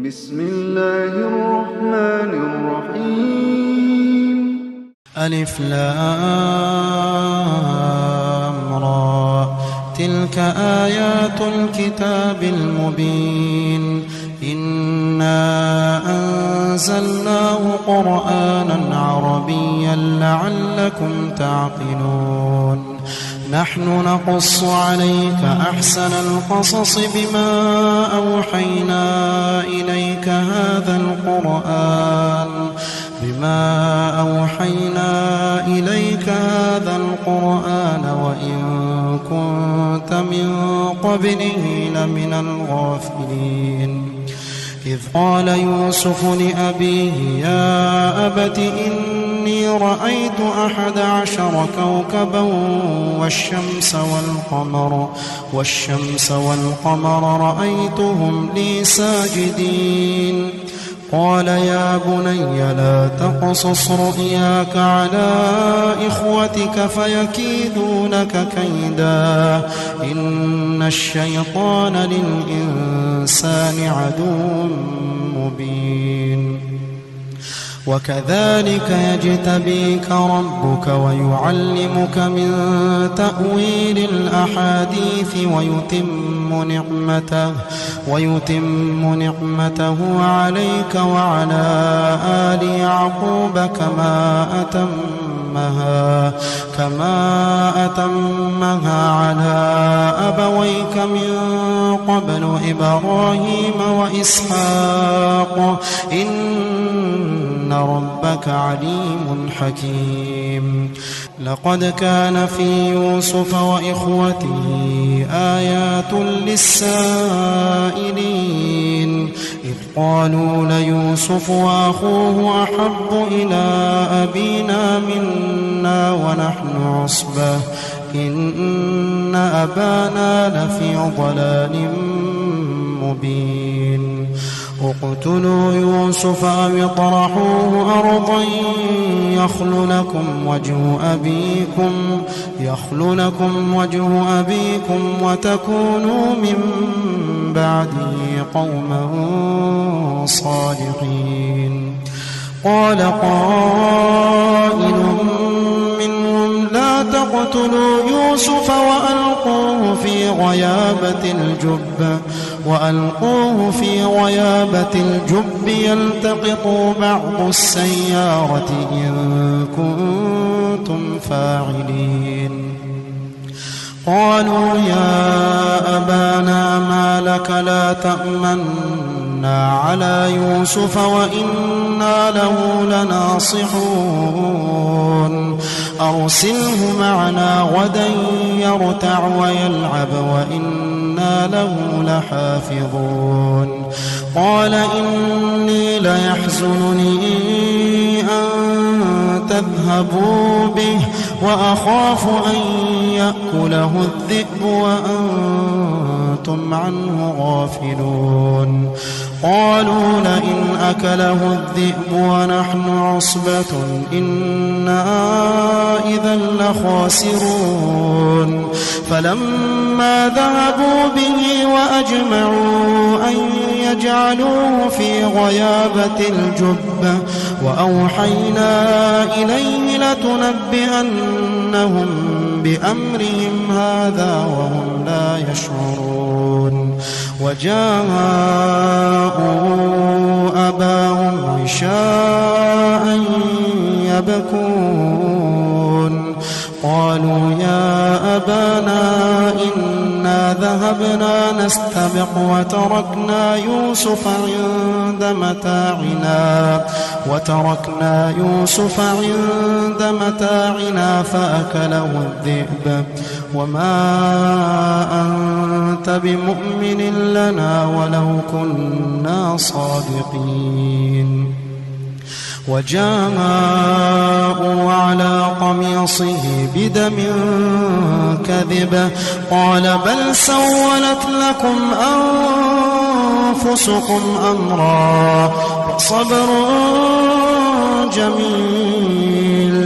بسم الله الرحمن الرحيم. ألف لام را، تلك آيات الكتاب المبين. إنا أنزلناه قرآنا عربيا لعلكم تعقلون. نحن نقص عليك أحسن القصص بما أوحينا إليك هذا القرآن وإن كنت من قبله لمن الغافلين. إذ قال يوسف لأبيه يا أبت إني رأيت 11 كوكبا والشمس والقمر رأيتهم لي ساجدين. قال يا بني لا تقصص رؤياك على إخوتك فيكيدوا لك كيدا، إن الشيطان للإنسان عدو مبين. وكذلك يجتبيك ربك ويعلمك من تأويل الأحاديث ويتم نعمته عليك وعلى آل يعقوب كما أتمها على أبويك من قبل إبراهيم وإسحاق إن ربك عليم حكيم. لقد كان في يوسف وإخوته آيات للسائلين، إذ قالوا ليوسف وأخوه أحب إلى أبينا منا ونحن عصبة إن أبانا لفي ضلال مبين. اقتلوا يوسف أو اطرحوه أرضا يخل لكم وجه أبيكم وتكونوا من بعده قوما صالحين. قال قائل منهم لا تقتلوا يوسف وألقوه في غيابة الجب يلتقطوا بعض السيارة إن كنتم فاعلين. قالوا يا أبانا ما لك لا تأمنا على يوسف وإنا له لناصحون. أرسله معنا غدا يرتع ويلعب وإنا له لحافظون. قال إني ليحزنني أن تذهبوا به وأخاف أن يأكله الذئب وأنتم عنه غافلون. قالوا لئن أكله الذئب ونحن عصبة إنا إذا لخاسرون. فلما ذهبوا به وأجمعوا أن يجعلوه في غيابة الجب وأوحينا إليه لتنبئنهم بأمرهم هذا وهم لا يشعرون. وجاءوا أباهم عشاء يبكون. قالوا يا أبانا إنا ذهبنا نستبق وتركنا يوسف عند متاعنا فأكله الذئب وما أنت بمؤمن لنا ولو كنا صادقين. وجاءوا على قميصه بدم كذب قال بل سولت لكم أنفسكم أمرا صبر جميل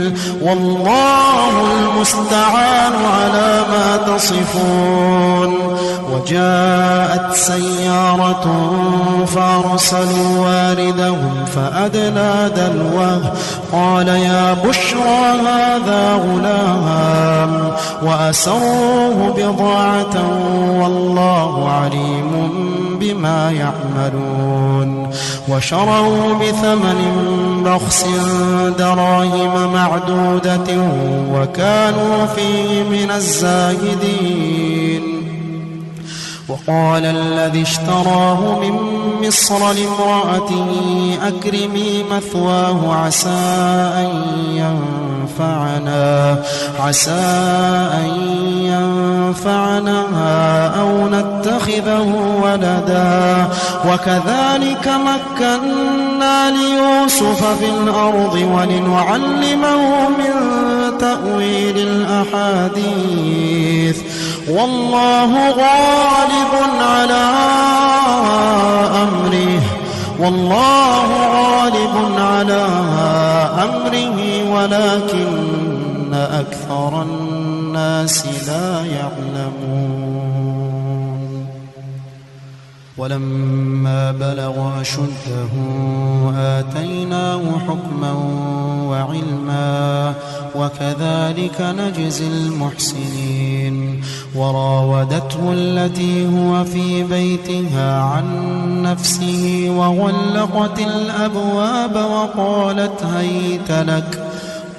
والله المستعان على ما تصفون. وجاءت سيارة فأرسلوا واردهم فأدلى دلوه قال يا بشرى هذا غلام وأسروه بضاعة والله عليم بما يعملون. وشروا بثمن بخس دراهم معدودة وكانوا فيه من الزاهدين. وقال الذي اشتراه من مصر لامرأته أكرمي مثواه عسى أن ينفعنا أو نتخذه ولدا. وكذلك مكنا ليوسف في الأرض ولنعلمه من تأويل الأحاديث والله غالب على أمره ولكن أكثر الناس لا يعلمون. ولما بلغ أشده آتيناه حكما وعلما وكذلك نجزي المحسنين. وراودته التي هو في بيتها عن نفسه وغلقت الأبواب وقالت هيت لك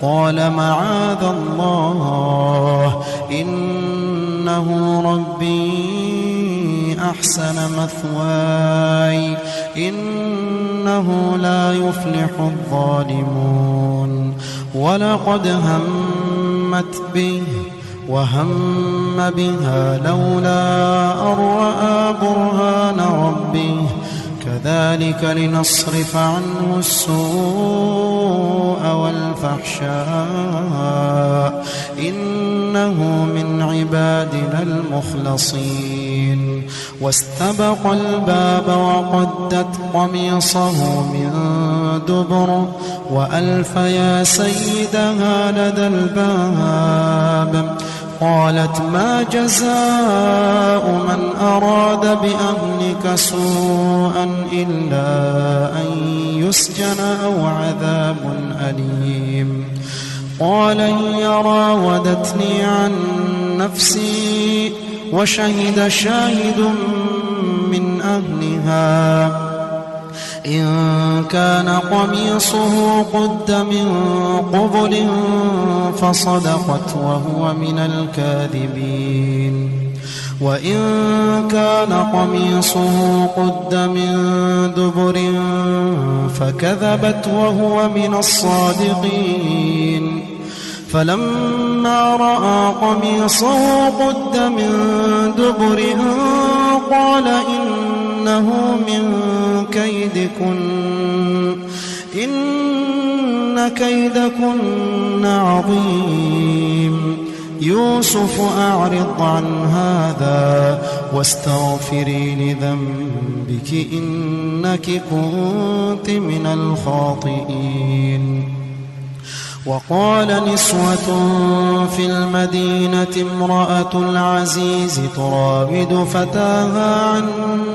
قال معاذ الله إنه ربي أحسن مثواي إنه لا يفلح الظالمون. ولقد همت به وهم بها لولا أن رأى برهان ربه كذلك لنصرف عنه السوء والفحشاء إنه من عبادنا المخلصين. واستبق الباب وقدت قميصه من دبر وألف يا سيدها لدى الباب. قالت ما جزاء من أراد بأهلك سوءا إلا أن يسجن أو عذاب أليم. قال هي راودتني عن نفسي وشهد شاهد من أهلها إن كان قميصه قد من قبل فصدقت وهو من الكاذبين. وإن كان قميصه قد من دبر فكذبت وهو من الصادقين. فلما رأى قميصه قد من دبر قال إنه من كيدكن إن كيدكن عظيم. يوسف أعرض عن هذا واستغفري لذنبك إنك كنت من الخاطئين. وقال نسوة في المدينة امرأة العزيز تراود فتاها عن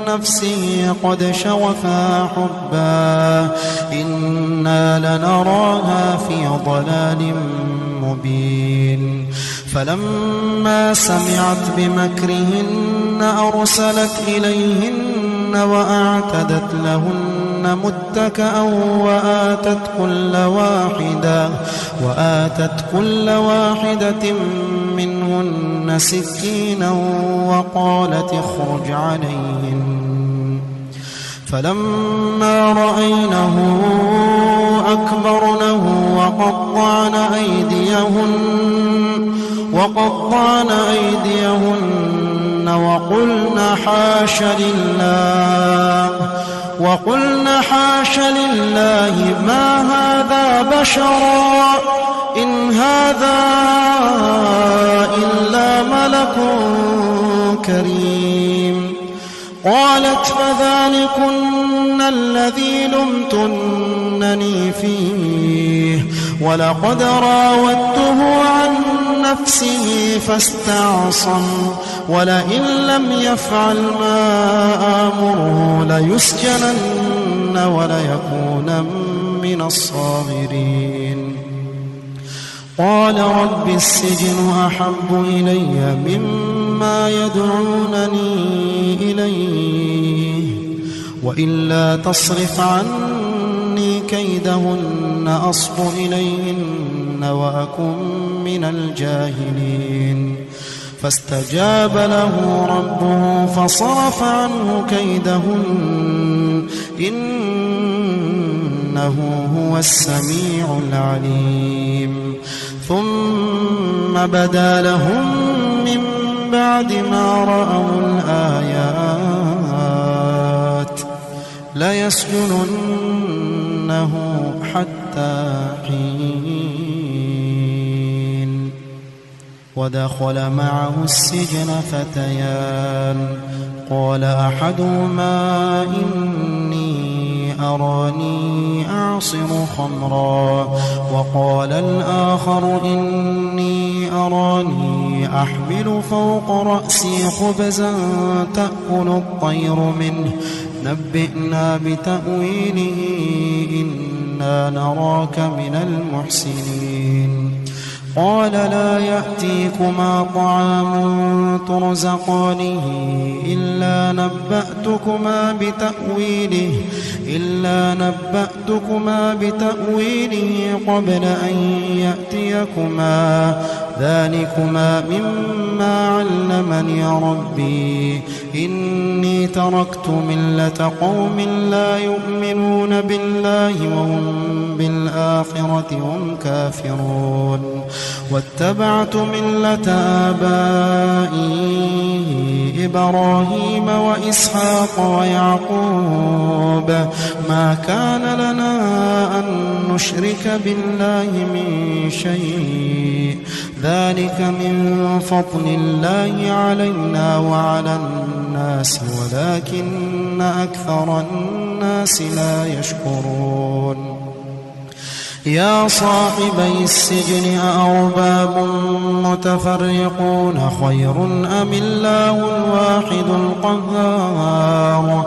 نفسه قد شغفها حبا إنا لنراها في ضلال مبين. فلما سمعت بمكرهن أرسلت إليهن وأعتدت لهن متكأ وآتت كل واحدة منهن سكينا وقالت اخرج عليهن. فلما رأينه أكبرنه وقطعن أيديهن وقلن حاش لله ما هذا بشرا إن هذا إلا ملك كريم. قالت فذلكن الذي لمتنني فيه ولقد راودته عن نفسه فاستعصم ولئن لم يفعل ما آمره ليسجنن وليكون من الصاغرين قال رب السجن أحب إلي مما يدعونني إليه وإلا تصرف عني كيدهن أصب إليهن وأكن من الجاهلين فاستجاب له ربه فصرف عنه كيدهن إنه هو السميع العليم ثم بدا لهم من بعد ما رأوا الآيات ليسجننه حتى حين ودخل معه السجن فتيان قال أحدهما إني أراني أعصر خمرا وقال الآخر إني أراني أحمل فوق رأسي خبزا تأكل الطير منه نبئنا بتأويله إنا نراك من المحسنين قال لا يأتيكما طعام ترزقانه إلا نبأتكما بتأويله قبل أن يأتيكما ذلكما مما علمني ربي إني تركت ملة قوم لا يؤمنون بالله وهم بالآخرة هم كافرون واتبعت ملة آبائي إبراهيم وإسحاق ويعقوب ما كان لنا أن نشرك بالله من شيء ذلك من فضل الله علينا وعلى الناس ولكن أكثر الناس لا يشكرون يا صاحبي السجن أأرباب متفرقون خير أم الله الواحد القهار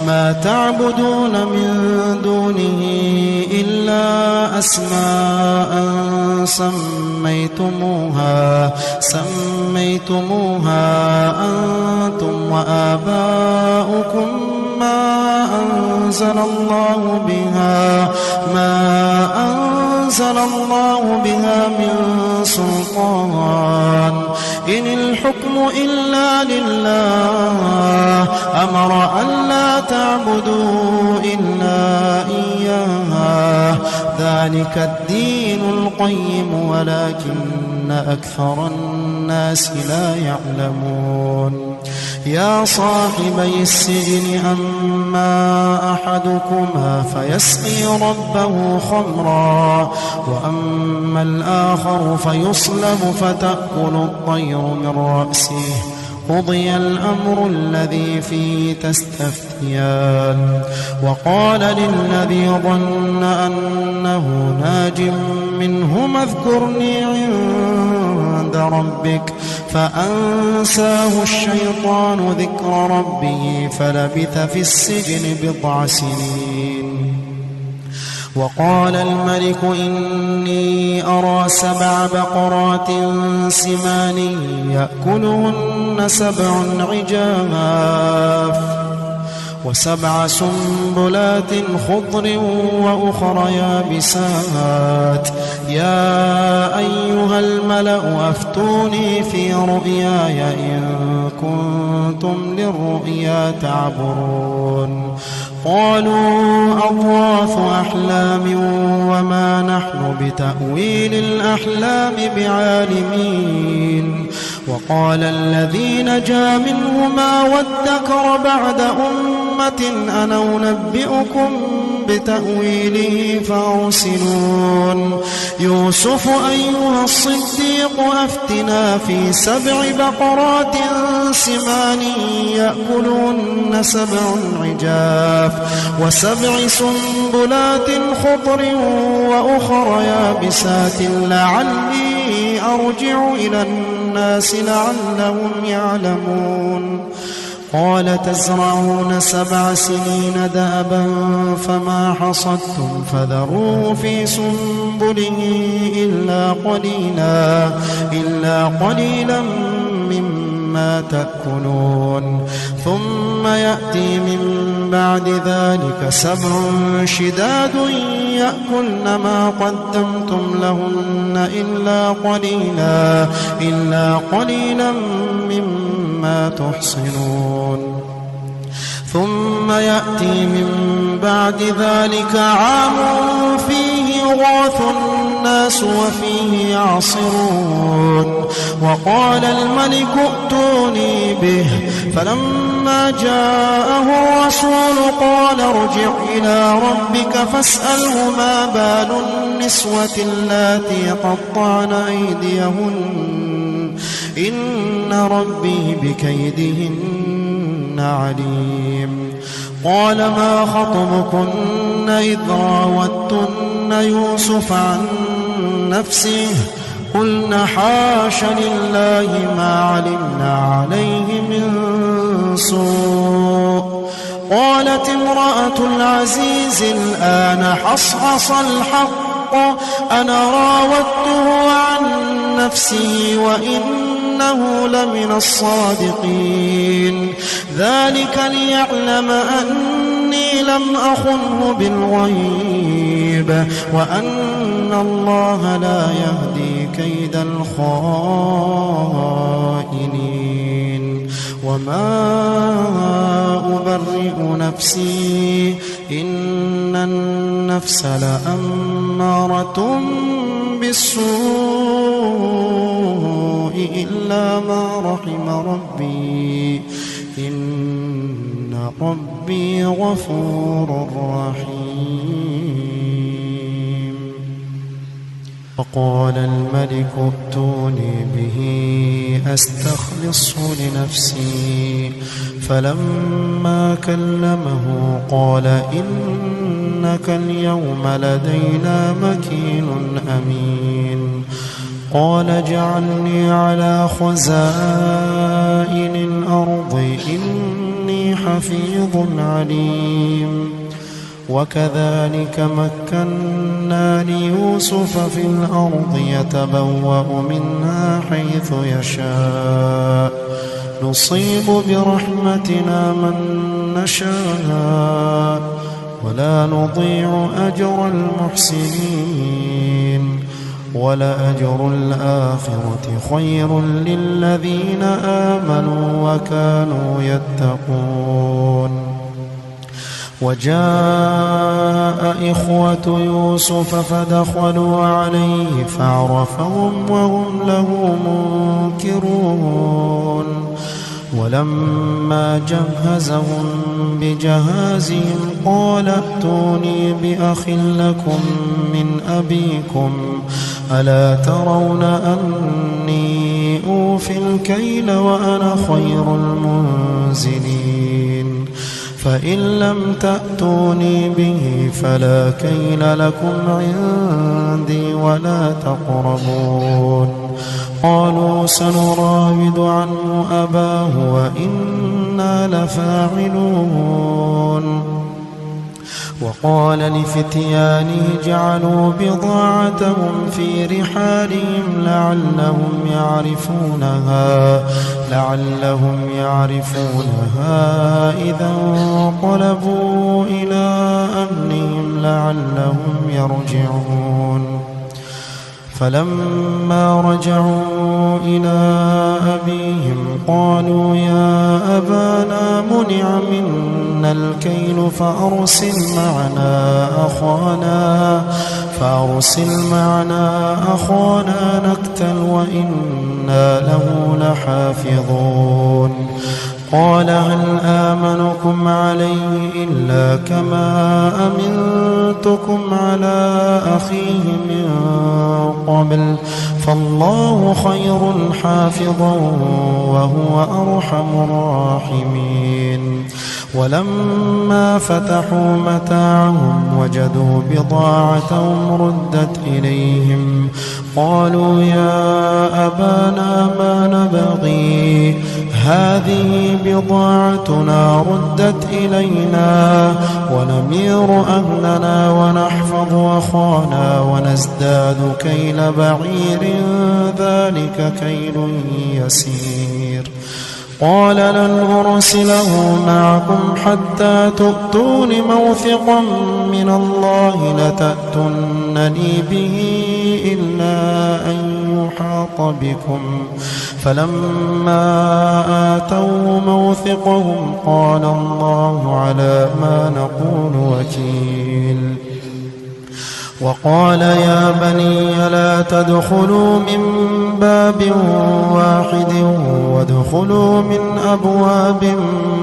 ما تعبدون من دونه إلا أسماء سميتموها أنتم وآباؤكم ما أنزل الله بها من سلطان إن الحكم إلا لله أمر ألا تعبدوا إلا إياه ذلك الدين القيم ولكن أكثر الناس لا يعلمون يا صاحبي السجن أما أحدكما فيسقي ربه خمرا وأما الآخر فيصلب فتأكل الطير من رأسه قضي الأمر الذي فيه تستفتيان وقال للذي ظن أنه ناج منهما اذكرني عند ربك فأنساه الشيطان ذكر ربه فلبث في السجن بضع سنين وقال الملك إني أرى 7 بقرات سمان يأكلهن 7 عجاف و7 سنبلات خضر وأخر يابسات يا أيها الملأ أفتوني في رؤياي إن كنتم للرؤيا تعبرون قالوا أضغاث أحلام وما نحن بتأويل الأحلام بعالمين وقال الذي نجا منهما وادكر بعد أمة أنا أنبئكم بتأويله فأرسلون يوسف أيها الصديق أفتنا في 7 بقرات سمان يأكلون 7 عجاف و7 سنبلات خضر وأخر يابسات لعلي أرجع إلى الناس لعلهم يعلمون قال تزرعون 7 سنين دأبا فما حصدتم فذروه في سنبله إلا قليلا مما تأكلون ثم يأتي من بعد ذلك 7 شداد يأكلن ما قدمتم لهن إلا قليلا مما تحصنون ثم يأتي من بعد ذلك عام فيه يغاث الناس وفيه يعصرون وقال الملك ائتوني به فلما جاءه الرسول قال ارجع إلى ربك فاسأله ما بال النسوة اللاتي قطعن أيديهن إن ربي بكيدهن عليم قال ما خطبكن إذ راوتن يوسف عن نفسه قلنا حاش لله ما علمنا عليه من سوء قالت امرأة العزيز الآن حصحص الحق أنا راودته عن نفسه وإنه لمن الصادقين ذلك ليعلم أني لم أخنه بالغيب وأن الله لا يهدي كيد الخائنين وما أبرئ نفسي إن النفس لأمارة بالسوء إلا ما رحم ربي إن ربي غفور رحيم وقال الملك ائتوني به أستخلصه لنفسي فلما كلمه قال إنك اليوم لدينا مكين أمين قال اجعلني على خزائن الأرض إني حفيظ عليم وكذلك مكنا ليوسف في الأرض يتبوأ منها حيث يشاء نصيب برحمتنا من نشاء ولا نضيع أجر المحسنين ولأجر الآخرة خير للذين آمنوا وكانوا يتقون وجاء إخوة يوسف فدخلوا عليه فعرفهم وهم له منكرون ولما جهزهم بجهازهم قال ائتوني بأخ لكم من أبيكم ألا ترون أني أوفي الكيل وأنا خير المنزلين فإن لم تأتوني به فلا كيل لكم عندي ولا تقربون قالوا سنراود عنه أباه وإنا لفاعلون وقال لفتيانه جعلوا بضاعتهم في رحالهم لعلهم يعرفونها إذا انقلبوا إلى أهلهم لعلهم يرجعون فلما رجعوا إلى أبيهم قالوا يا أبانا منع منا الكيل فأرسل معنا أخانا نكتل وإنا له لحافظون قال هل آمنكم عليه إلا كما أمنتكم على أخيه من قبل فالله خير حافظا وهو أرحم الراحمين ولما فتحوا متاعهم وجدوا بضاعتهم ردت إليهم قالوا يا أبانا ما نبغي هذه بضاعتنا ردت إلينا ونمير أهلنا ونحفظ أخانا ونزداد كيل بعير ذلك كيل يسير قال لن أرسله معكم حتى تؤتون موثقا من الله لتأتونني به إلا أن يحاط بكم فلما آتوا موثقهم قال الله على ما نقول وكيل وقال يا بني لا تدخلوا من باب واحد وادخلوا من أبواب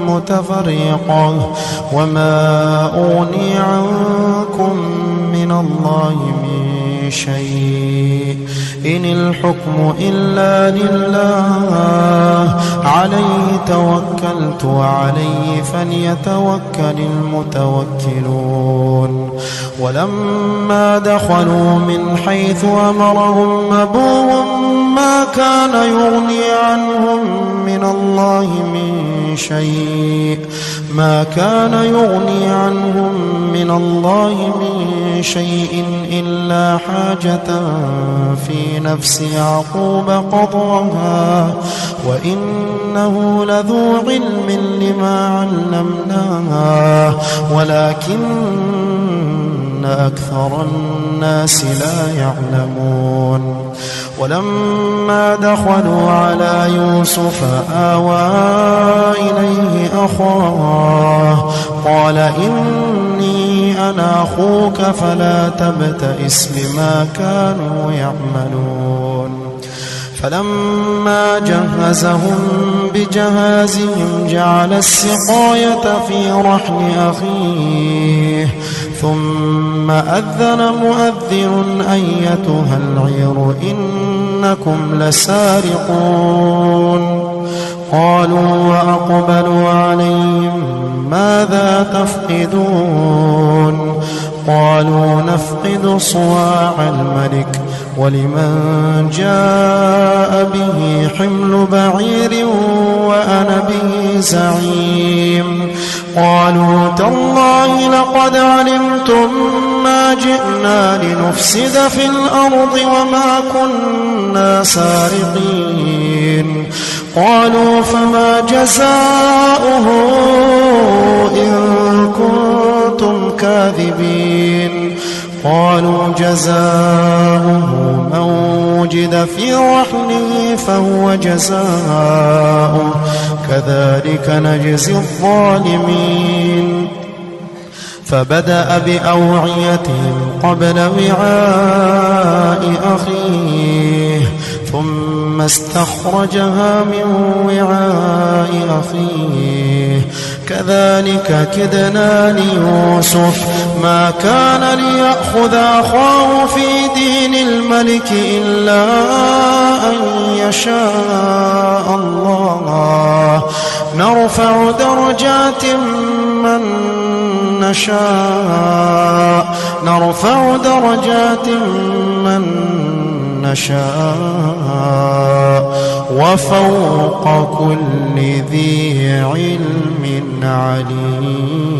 متفرقة وما أغني عنكم من الله من شيء إن الحكم إلا لله عليه توكلت وعليه فليتوكل المتوكلون ولما دخلوا من حيث أمرهم أبوهم ما كان يغني عنهم من الله من شيء إلا حاجة في نفس يعقوب قضاها وإنه لذو علم لما علمناه ولكن أكثر الناس لا يعلمون ولما دخلوا على يوسف آوى إليه أخاه قال إني أنا أخوك فلا تبتئس بما كانوا يعملون فلما جهزهم بجهازهم جعل السقاية في رحل أخيه ثم أذن مؤذن أيتها العير إنكم لسارقون قالوا وأقبلوا عليهم ماذا تفقدون قالوا نفقد صواع الملك ولمن جاء به حمل بعير وأنا به زعيم قالوا تالله لقد علمتم ما جئنا لنفسد في الأرض وما كنا سارقين قالوا فما جزاؤه إن كنتم كاذبين قالوا جزاؤه من وجد في رحله فهو جزاؤه كذلك نجزي الظالمين فبدأ بأوعيتهم قبل وعاء أخيه ثم استخرجها من وعاء أخيه كذلك كدنا ليوسف ما كان ليأخذ أخاه في دين الملك إلا أن يشاء الله نرفع درجات من نشاء وفوق كل ذي علم عليم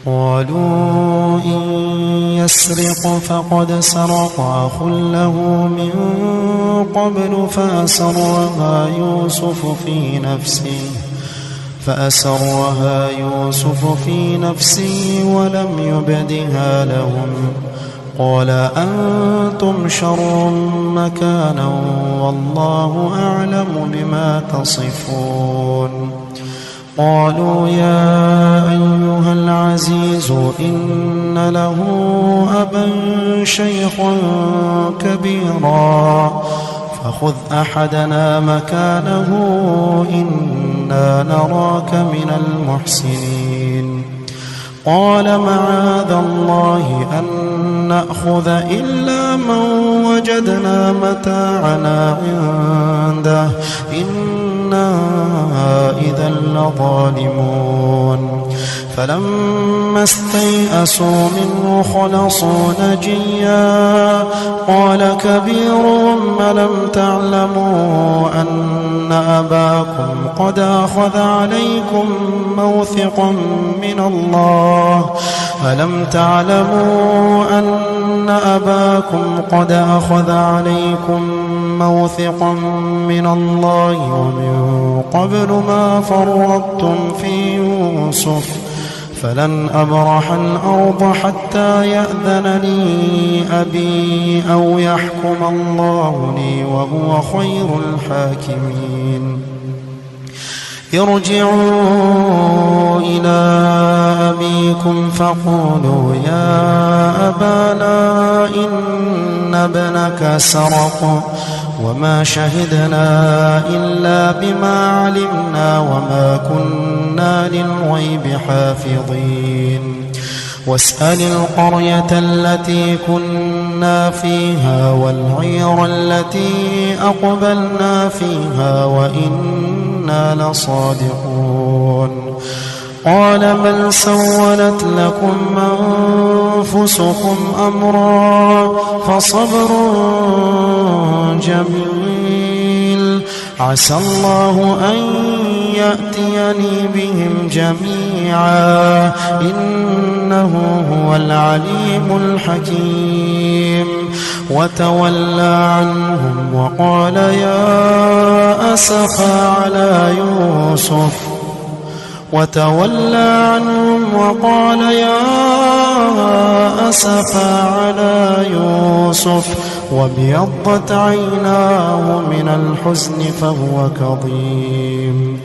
قالوا إن يسرق فقد سرق أخ له من قبل فأسرها يوسف في نفسه ولم يبدها لهم قال أنتم شر مكانا والله أعلم بما تصفون قالوا يا أيها العزيز إن له أبا شيخا كبيرا فخذ أحدنا مكانه إنا نراك من المحسنين قال معاذ الله أن نأخذ إلا من وجدنا متاعنا عنده إنا إذا لظالمون فلما استيئسوا منه خلصوا نجيا قال كبيرهم ألم تعلموا أن أباكم قد أخذ عليكم موثقا من الله ألم تعلموا أن أباكم قد أخذ عليكم موثقا من الله ومن قبل ما فرطتم في يوسف فلن أبرح الأرض حتى يأذن لي أبي أو يحكم الله لي وهو خير الحاكمين ارجعوا إلى أبيكم فقولوا يا أبانا إن ابنك سرق وما شهدنا إلا بما علمنا وما كنا للغيب حافظين واسأل القرية التي كنا فيها والعير التي أقبلنا فيها وإنا لصادقون قال بل سولت لكم أنفسكم أمرا فصبر جميل عسى الله أن يأتيني بهم جميعا إنه هو العليم الحكيم وتولى عنهم وقال يا أسفا على يوسف وتولى عنهم وقال يا أسفا على يوسف وابيضت عيناه من الحزن فهو كظيم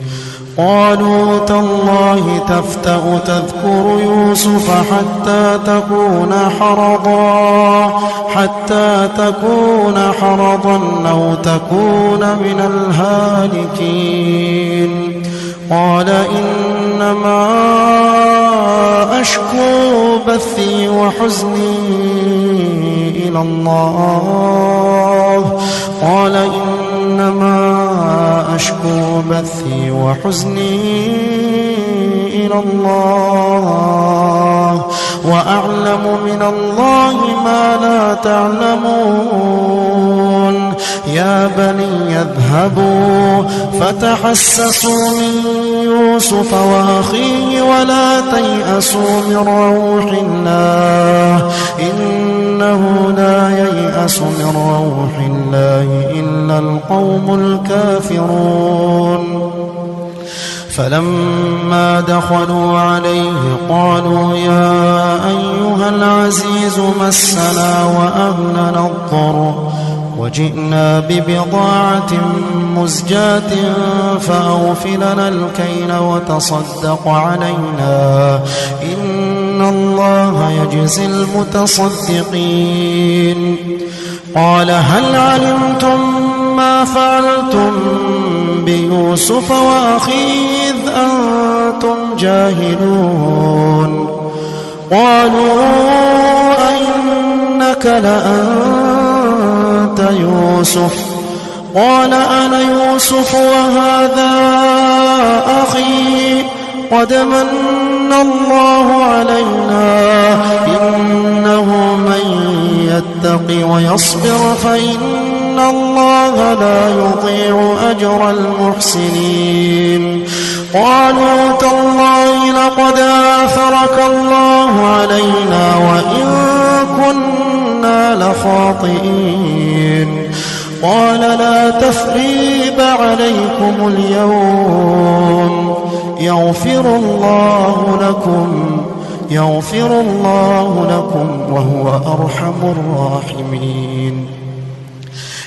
قالوا تالله تفتأ تذكر يوسف حتى تكون حرضا أو تكون من الهالكين قال إنما أشكو بثي وحزني إلى الله قال إنما أشكو بثي وحزني إلى الله وأعلم من الله ما لا تعلمون يا بني اذهبوا فتحسسوا من يوسف وأخيه ولا تيأسوا من روح الله إنه لا ييأس من روح الله إلا القوم الكافرون فلما دخلوا عليه قالوا يا أيها العزيز مسنا وأهلنا الضر وجئنا ببضاعة مزجاة فأوف لنا الكيل وتصدق علينا إن الله يجزي المتصدقين قال هل علمتم ما فعلتم بيوسف وأخيه إذ أنتم جاهلون قالوا أئنك لأنت يوسف قال أنا يوسف وهذا أخي قد من الله علينا إنه من يتق ويصبر فإن الله لا يضيع أجر المحسنين قالوا تالله لقد آثرك الله علينا وإن كنا لخاطئين قال لا تثريب عليكم اليوم يغفر الله لكم يغفر الله لكم وهو أرحم الراحمين.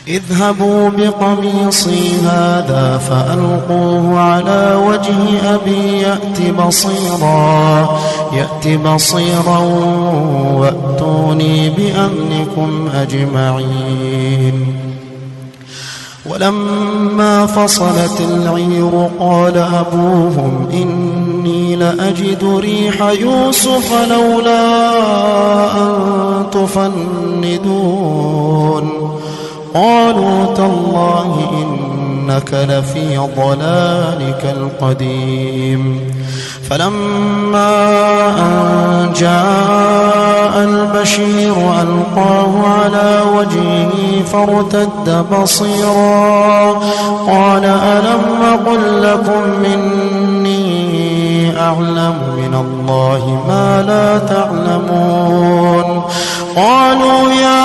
اذهبوا بقميصي هذا فألقوه على وجه أبي يأت بصيرا وأتوني بأهلكم أجمعين. ولما فصلت العير قال أبوهم إني لأجد ريح يوسف لولا أن تفندون. قالوا تالله إنك لفي ضلالك القديم. فلما أن جاء البشير ألقاه على وجهه فارتد بصيرا قال ألم أقل لكم إني أعلم من الله ما لا تعلمون. قالوا يا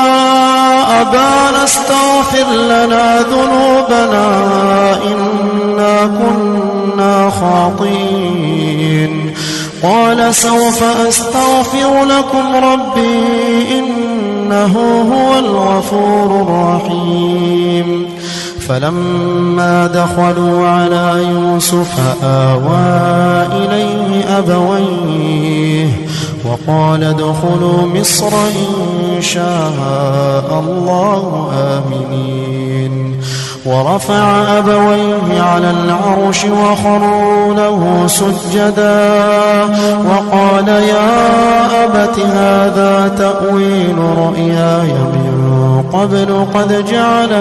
أبانا استغفر لنا ذنوبنا إنا كنا خاطئين. قال سوف أستغفر لكم ربي إنه هو الغفور الرحيم. فلما دخلوا على يوسف آوى إليه أبويه وقال ادخلوا مصر إن شاء الله آمنين. ورفع أبويه على العرش وخروا له سجدا وقال يا أبت هذا تأويل رؤياي من قبل قد جعل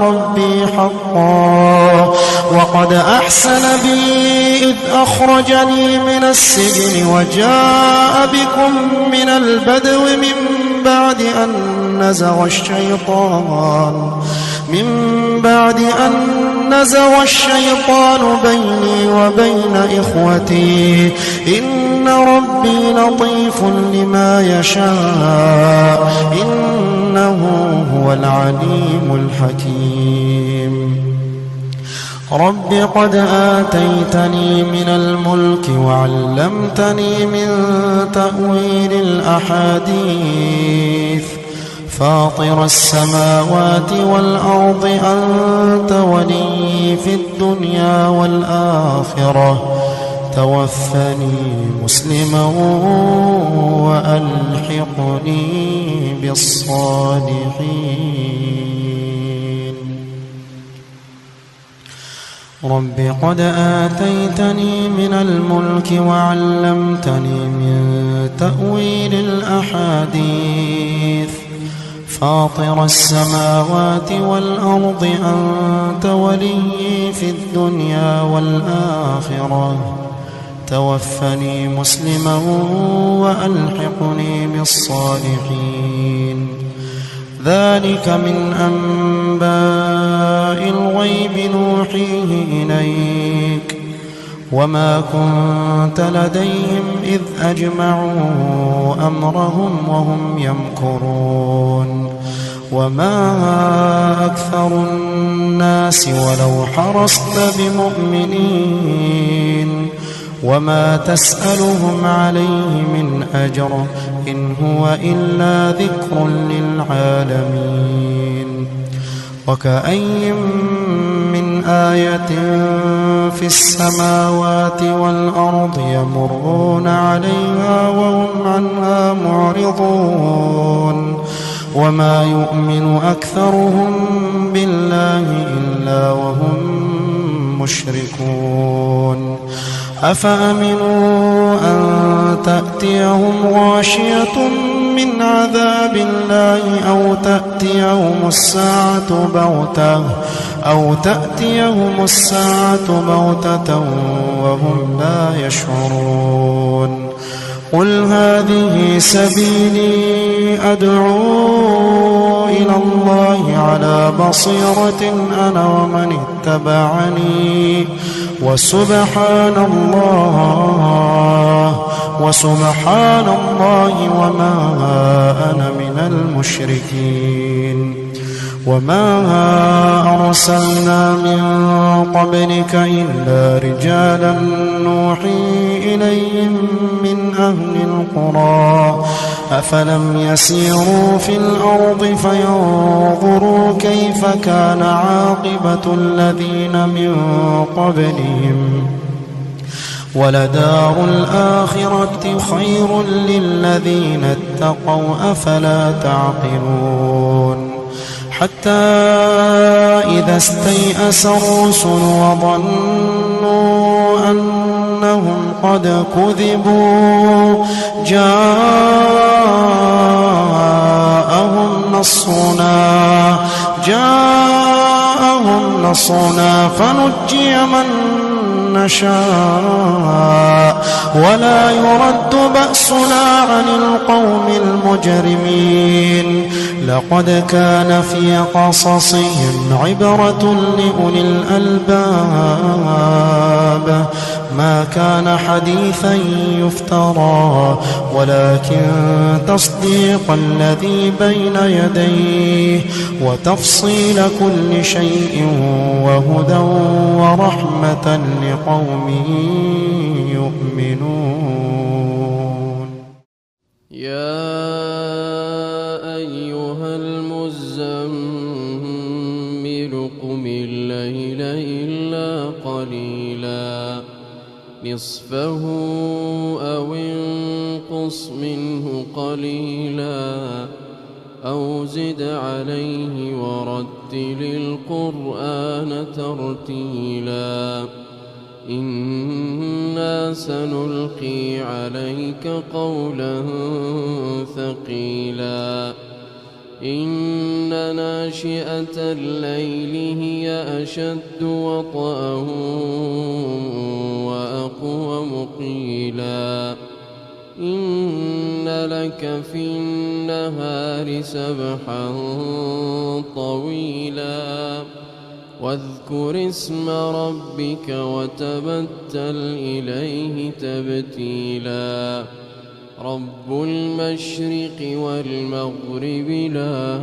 ربي حقا وقد أحسن بي إذ أخرجني من السجن وجاء بكم من البدو من بعد أن نزغ الشيطان بيني وبين إخوتي إن ربي لطيف لما يشاء إنه هو العليم الحكيم. رب قد آتيتني من الملك وعلمتني من تأويل الأحاديث فاطر السماوات والأرض أنت ولي في الدنيا والآخرة توفني مسلما وألحقني بالصالحين. رب قد آتيتني من الملك وعلمتني من تأويل الأحاديث فاطر السماوات والأرض أنت ولي في الدنيا والآخرة توفني مسلما وألحقني بالصالحين. ذلك من أنباء الغيب نوحيه إليك وما كنت لديهم إذ أجمعوا أمرهم وهم يمكرون. وما أكثر الناس ولو حرصت بمؤمنين وما تسألهم عليه من أجر إن هو إلا ذكر للعالمين. وكأي من آية في السماوات والأرض يمرون عليها وهم عنها معرضون وما يؤمن أكثرهم بالله إلا وهم مشركون. أفأمنوا أن تأتيهم غاشية من عذاب الله أو تأتيهم الساعة بغتة وهم لا يشعرون. قل هذه سبيلي أدعو إلى الله على بصيرة أنا ومن اتبعني وسبحان الله وما أنا من المشركين. وما أرسلنا من قبلك إلا رجالا نوحي إليهم من أهل القرى أفلم يسيروا في الأرض فينظروا كيف كان عاقبة الذين من قبلهم ولدار الآخرة خير للذين اتقوا أفلا تعقلون حتى إذا استيأس الرسل وظنوا أنهم قد كذبوا جاءهم نصرنا فنجي من نشاء ولا يرد بأسنا عن القوم المجرمين لقد كان في قصصهم عبرة لأولي الألباب ما كان حديثا يفترى ولكن تصديق الذي بين يديه وتفصيل كل شيء وهدى ورحمة لقوم يؤمنون يا أيها المزمل قم الليل إلا قليلا نصفه أو انقص منه قليلا أو زد عليه ورتل القرآن ترتيلا إنا سنلقي عليك قولا ثقيلا إن ناشئة الليل هي أشد وطئا وأقوم قيلا إن لك في النهار سبحا طويلا واذكر اسم ربك وتبتل إليه تبتيلا رب المشرق والمغرب لا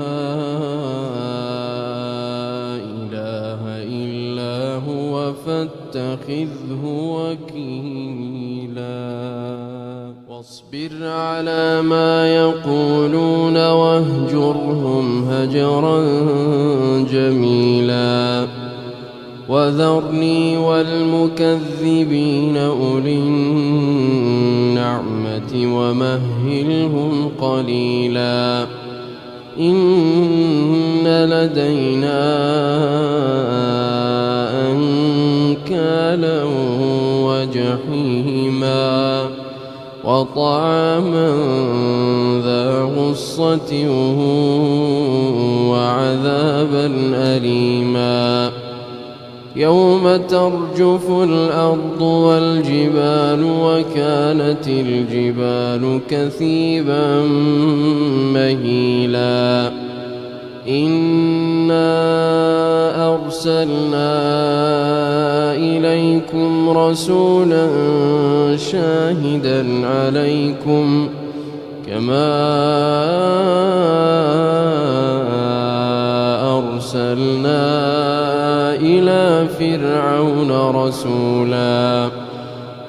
إله إلا هو فاتخذه وكيلا واصبر على ما يقولون واهجرهم هجرا جميلا وذرني والمكذبين أولي النعمة ومهلهم قليلا إن لدينا أنكالا وجحيما وطعاما ذا غصة وعذابا أليما يوم ترجف الأرض والجبال وكانت الجبال كثيبا مهيلا إنا أرسلنا إليكم رسولا شاهدا عليكم كما أرسلنا إلى فرعون رسولا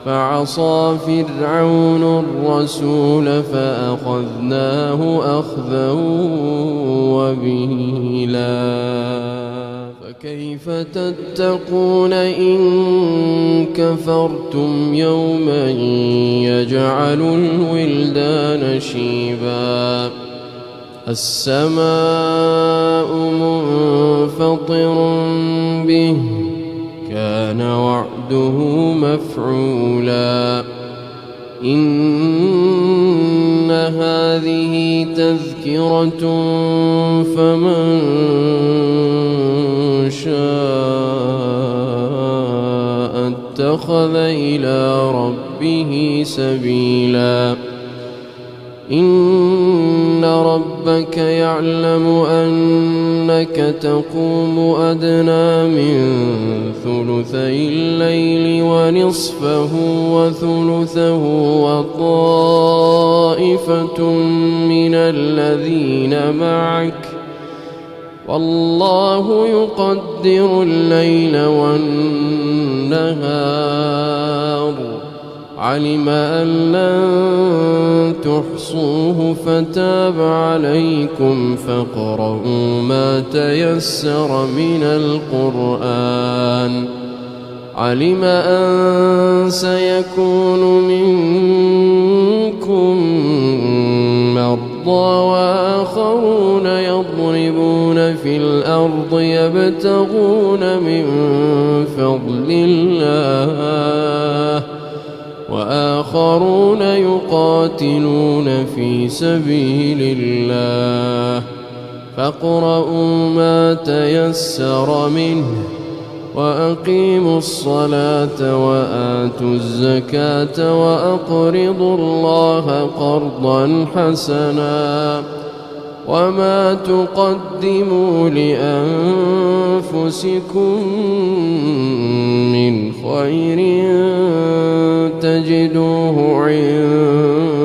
فعصى فرعون الرسول فأخذناه أخذا وبيلا فكيف تتقون إن كفرتم يوما يجعل الولدان شيبا السماء منفطر به كان وعده مفعولا إن هذه تذكرة فمن شاء اتخذ إلى ربه سبيلا إن ربك يعلم أنك تقوم أدنى من ثلثي الليل ونصفه وثلثه وطائفة من الذين معك والله يقدر الليل والنهار علم أن لن تحصوه فتاب عليكم فاقرؤوا ما تيسر من القرآن علم أن سيكون منكم مرضى وآخرون يضربون في الأرض يبتغون من فضل الله وآخرون يقاتلون في سبيل الله فاقرؤوا ما تيسر منه وأقيموا الصلاة وآتوا الزكاة وأقرضوا الله قرضا حسنا وما تقدموا لأنفسكم من خير تجدوه عند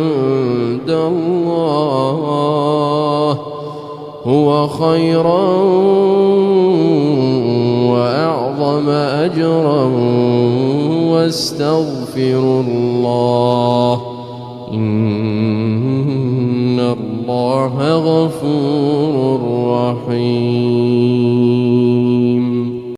الله هو خيرا وأعظم أجرا واستغفروا الله إن الله غفور رحيم